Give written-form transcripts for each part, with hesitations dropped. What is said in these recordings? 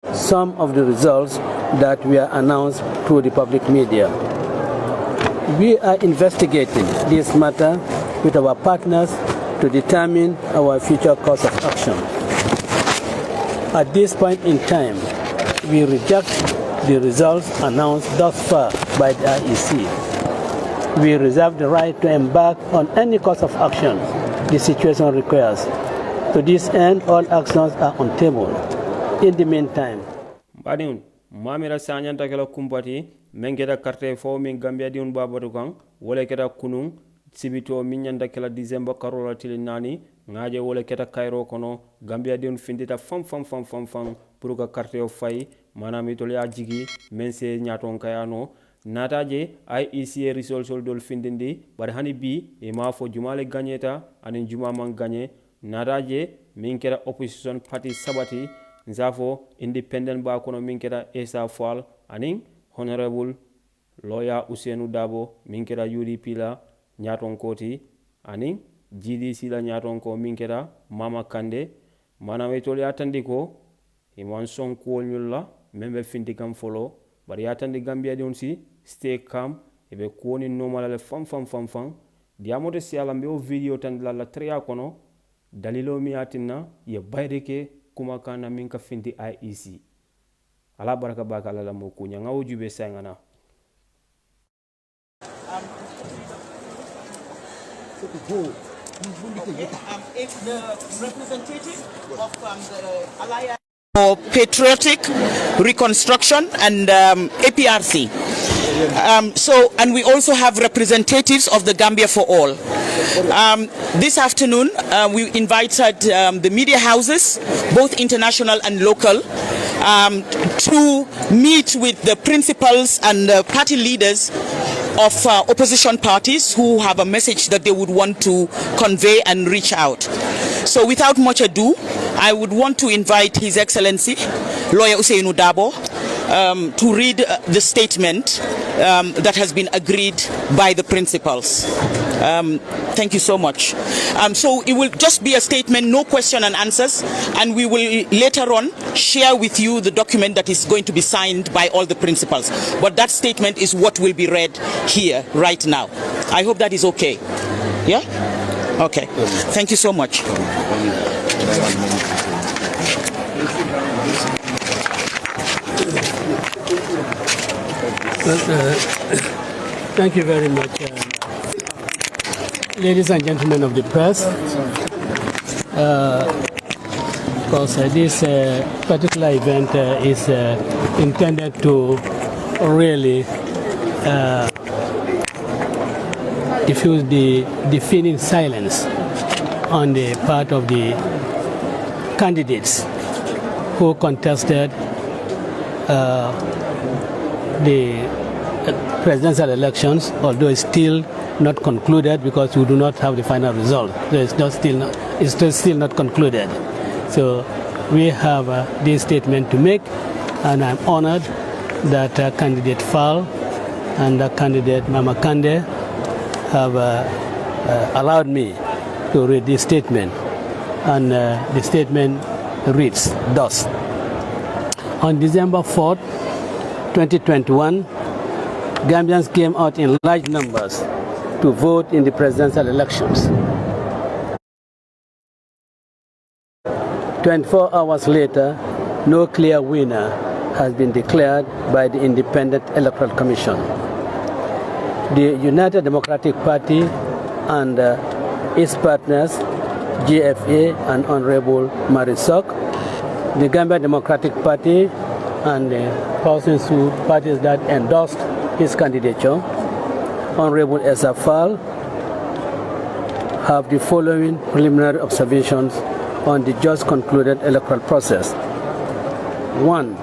some of the results that were announced through the public media. We are investigating this matter with our partners to determine our future course of action. At this point in time, we reject the results announced thus far by the IEC. We reserve the right to embark on any course of action the situation requires. To this end, all actions are on table. In the meantime, Badin, Mamira Sanyan Takela Kumpati, Mengeta Karte for Min Gambia Diun Babarugang, Woleketa Kunung, Sibito Minyan Dakela December Karola Tilinani, Naje Woleketa Cairo Kono, Gambia Diun Findita Fam, Puruka Karte of Fai, Manamitolia Jigi, Mense Nyaton Kayano, Nataje, IECA Resol Soldol Findindi, Barhani B, Ema for Jumale Ganyeta, and in Jumaman Ganye, Nataje, Minkera Opposition Party Sabati, Nzafo, Independent Bakono Minkera Esa Fall, Aning, Honorable Lawyer Usenu Dabo, Minkera UDP la, Nyaton Koti, Aning, GDC la Nyaton Ko Minkera, Mama Kande, Manawetoli Atandiko, Iman Song Kuonyula, Member Fintikam follow, but Yatandi Gambia Donsi, stay calm, ebe kuoni normal fam, Diamote Sialambeo video tandla la trea kono, Dalilo miatina, ye baireke, Kumakana minka finti IEC. Ala baraka baka la mokunya nga ujube sangana. If the representative of the Alliance for Patriotic Reconstruction and APRC. And we also have representatives of the Gambia for All. This afternoon, we invited the media houses, both international and local, to meet with the principals and party leaders of opposition parties who have a message that they would want to convey and reach out. So without much ado, I would want to invite His Excellency, Lawyer Usenu Dabo, to read the statement that has been agreed by the principals. Thank you so much. So it will just be a statement, no question and answers, and we will later on share with you the document that is going to be signed by all the principals. But that statement is what will be read here right now. I hope that is okay. Yeah? Okay. Thank you so much. Thank you very much. Ladies and gentlemen of the press, because this particular event is intended to really diffuse the deafening silence on the part of the candidates who contested the presidential elections, although it's still not concluded because we do not have the final result. So it's still not concluded. So we have this statement to make, and I'm honored that candidate Fall and candidate Mama Kande have allowed me to read this statement. And the statement reads thus. On December 4th, 2021, Gambians came out in large numbers to vote in the presidential elections. 24 hours later, no clear winner has been declared by the Independent Electoral Commission. The United Democratic Party and its partners, GFA and Honorable Marisok, the Gambia Democratic Party and the parties that endorsed his candidature, Honorable Esa Fall, have the following preliminary observations on the just concluded electoral process. 1.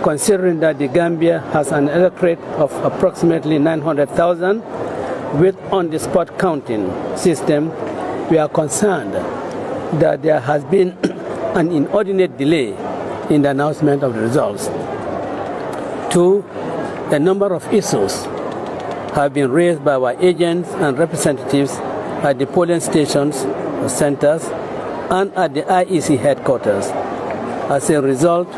Considering that the Gambia has an electorate of approximately 900,000 with on-the-spot counting system, we are concerned that there has been an inordinate delay in the announcement of the results. 2. A number of issues have been raised by our agents and representatives at the polling stations or centers and at the IEC headquarters. As a result,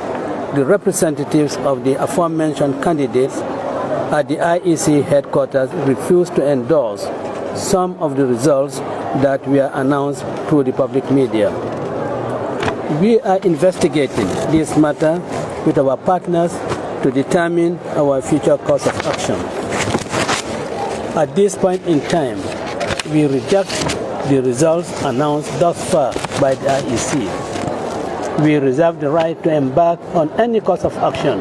the representatives of the aforementioned candidates at the IEC headquarters refused to endorse some of the results that were announced through the public media. We are investigating this matter with our partners to determine our future course of action. At this point in time, we reject the results announced thus far by the IEC. We reserve the right to embark on any course of action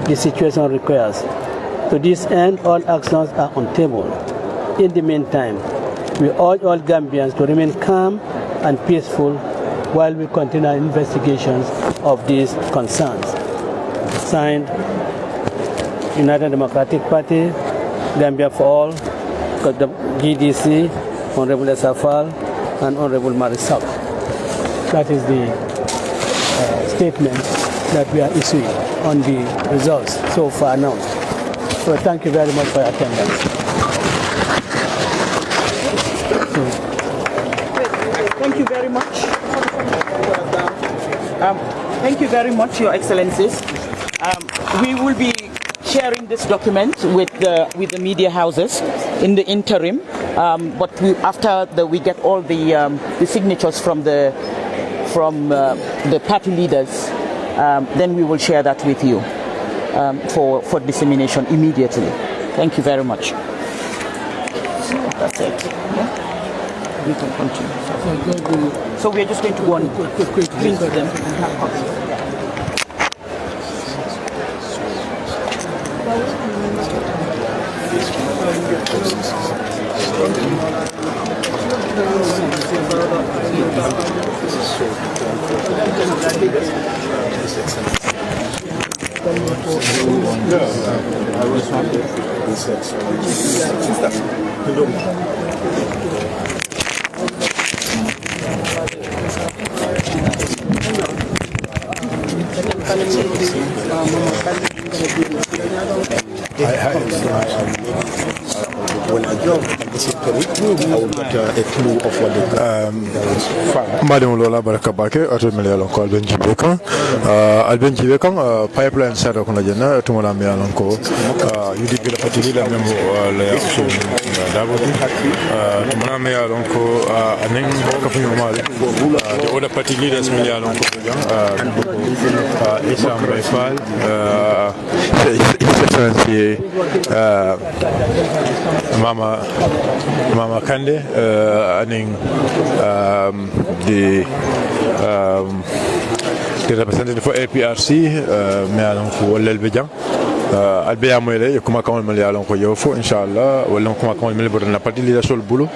the situation requires. To this end, all actions are on table. In the meantime, we urge all Gambians to remain calm and peaceful while we continue our investigations of these concerns. Signed, United Democratic Party, Gambia for All, GDC, Honorable Esafal, and Honorable Marisol. That is the statement that we are issuing on the results so far announced. So thank you very much for your attendance. Thank you very much. Thank you very much, Your Excellencies. We will be sharing this document with the media houses in the interim, but after we get all the signatures from the party leaders, then we will share that with you for dissemination immediately. Thank you very much. That's it. Yeah? We can continue. So we are just going to go and print them and have copies. When I joined the secretary, I will get a clue of what the Madam Lola Barakabake, Automobile Alonco, Albenji Bekan, pipeline set of Najana, Tumala Mialanco, you develop a particular member of Davodi, Tumala Alonco, and then the other party leaders, Mialonco, Islam Baifal, His Excellency Mama Kande, the representative for APRC, Mialonco Lelbejan. Albea Moele, kuma kama Malialon ko yofo, inshallah, wala kuma kama Melbourne na parti leader sol bulu,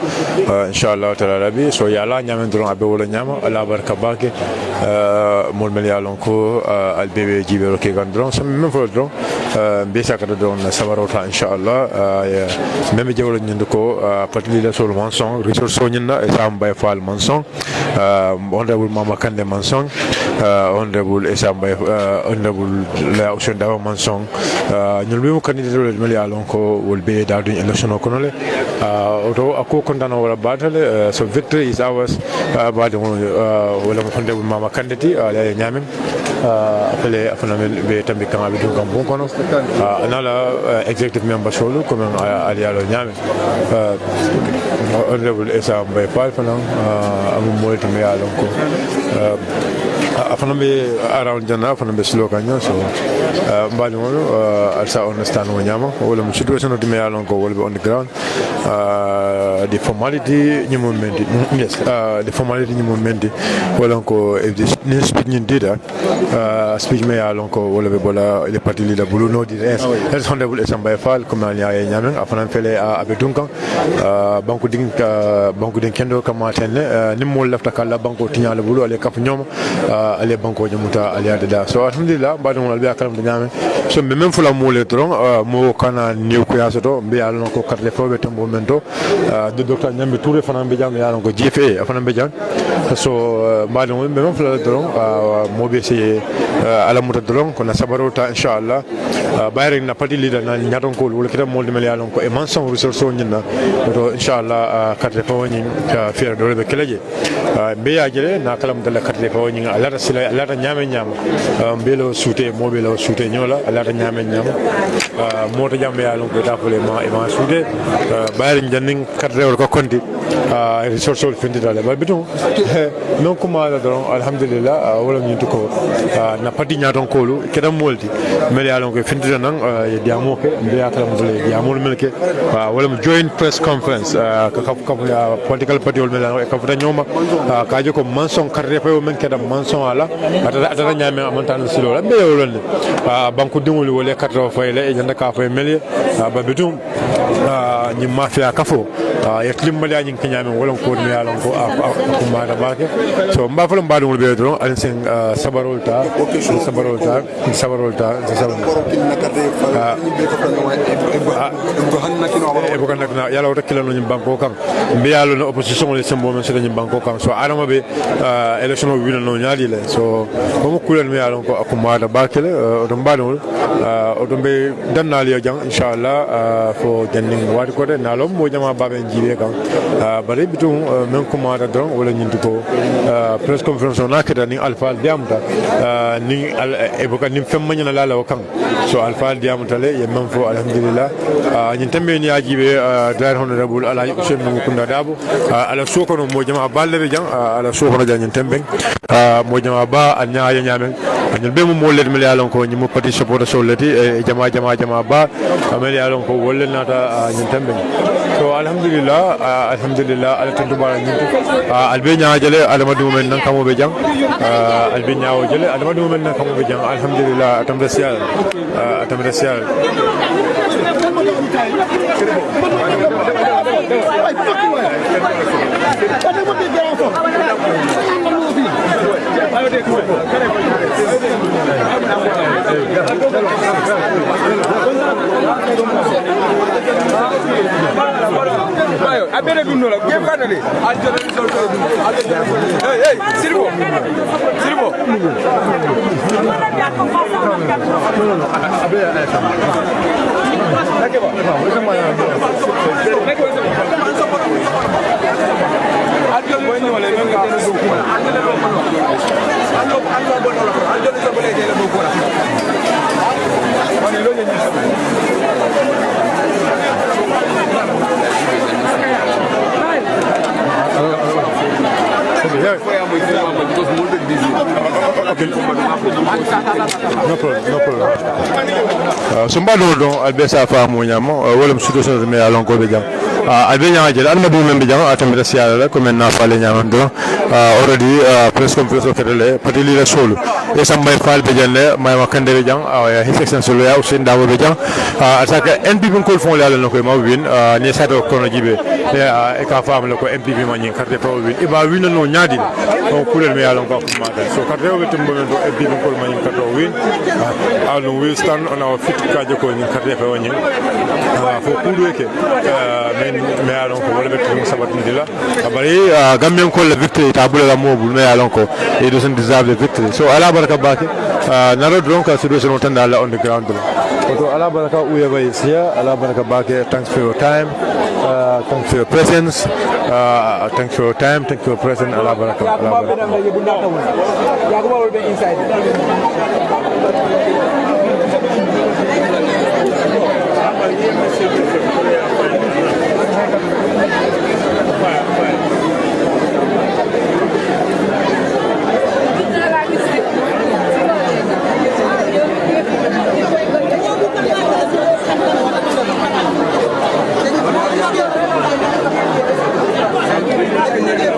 inshallah tararabi, so yala nyamen dron abe wala nyama, ala barakabake, mol Malialon ko albebe jibero ke gandron, so même for dron, besa kada dron sabarota inshallah, même jawlo nyndo ko parti leader sol mansong, resource nyinda esam bay fal mansong, honorable Mama Kande mansong, honorable esam bay honorable la ocean dawa mansong. Nous candidat will be down in election. Although a co-contender or a battle, so victory is ours. But will Mama candidate, Yamin, another executive member solo, come Alialo Yamin, honorable Esa by Palfanang, Amulti Mealonco. Around Jana from the slogan, so I understand when Yama, all the situation of the Mealonco will be on the ground. The formality, yes, the formality movement, Walonco, if this speaking data, speak Mealonco, will be Bola, the party leader, Bruno, the rest, that's honorable Esamba Fal, Comalia Yaman, Afan Fele, Abedunka, Bankudin Kendo, Kamaten, Nimo left a Kala Banco Tina Bulu, Ale Capignon, Ale Banco Yamuta, Aliada. So, Alhamdulillah, but on Albia Kalam nyame so be men fula mole tron mo kana new ko yasoto be yalon ko carte fobe tembo mento de docteur nyambe touré fana be jam yalon ko GFA fana be jam so mbaɗo be men fula tron mo be ci ala muta tron ko na sabarota inshallah bayre na parti leader na nyaton ko wala kitam molde mel yalon ko e man son resource o nyina to inshallah carte fo woni fier do be keleje be ya jere na kalam dalla carte fo woni ala sila ala nyame nyama mbelo soute mo belo soute nyola ala nyame nyama moto jambe yalon ko da fole ma e ma soute bayre janning carte ko konti resource o fendi dale ba bitum non kuma da don alhamdulillah wala nyintu ko na parti nyaton ko lu kedam molti mel yalon ko fendi nan e diamo ke be ya kalam dole diamo melke wala joint press conference ka political party wol mel e ka futa nyoma ka joko manson carte fo men kedam manson ala ata nyame amontan silo la be yolonde banku dingol wole carte fo le e janda ka fo mel ba bitum ni mafia kafo ya klimbali anyin kenyame wala ko mi yalon ko kuma da bake so mba fo mba dum be do alin sen sabarolta e ko nakna yalla o takila no banko kan mbi yalo no opposition le sembo men sedani banko kan so adama be election o wina no nyaadi le so mo kulen mi yalo ko akuma da bakele o do mbadol o do be dannal yo jang inshallah fo janning wadi ko de nalom mo jama babe jibe kan bare bitum men kuma da don wala nyindu ko press conference on akada ni alfa diamta ni e boka nim femmanya la la kan so alfa diamta le ye men fo alhamdulillah nyin tambe ni ajibe dar honorable ala Hussein Mukunda Dabo ala soko no mo jama balle be jang ala soko no janyen tembe mo jama ba anya ya nyame anil be mo molle mi yalon ko nyi mo parti support so leti e jama ba amel yalon ko wolle nata nyin tembe so alhamdulillah ala tundu bara nyintu albe nya jale alamadu men nan kamo be jang albe nya o jale alamadu men nan kamo be jang alhamdulillah atam rasial Ayo, abere dunno la game kadale. Hey, Silvo. No problem. Sumba do albesa fa mo nyamo wala situation me alon ko be jam albe nya jël almadu men be jam atam rasial la ko men na fa le nyam do already press conference o fedele patili la solo e sambay fal be jelle may wakande be jam his excellency solo ya Hussein Dabo be jam ataka NPP ko fon la no ko ma win ni sato ko no jibe e ka fam la ko NPP ma nyi carte fa win e ba win no nyaadi ko kulel me alon ko ma so carte o betum bo men do NPP ko ma nyi carte win alon we stand on our feet ka je ko nyi carte fa woni fo kudu ke me alon ko wala betum sabat ndila bari gamben ko la victory tabule la mobul me alon ko e doesn't deserve the victory so ala baraka bake naro donc situation tan dala on the ground so ala baraka uya bay sia ala baraka bake thanks for your time thanks for your presence thanks for your time thank you for your presence ala baraka Thank you.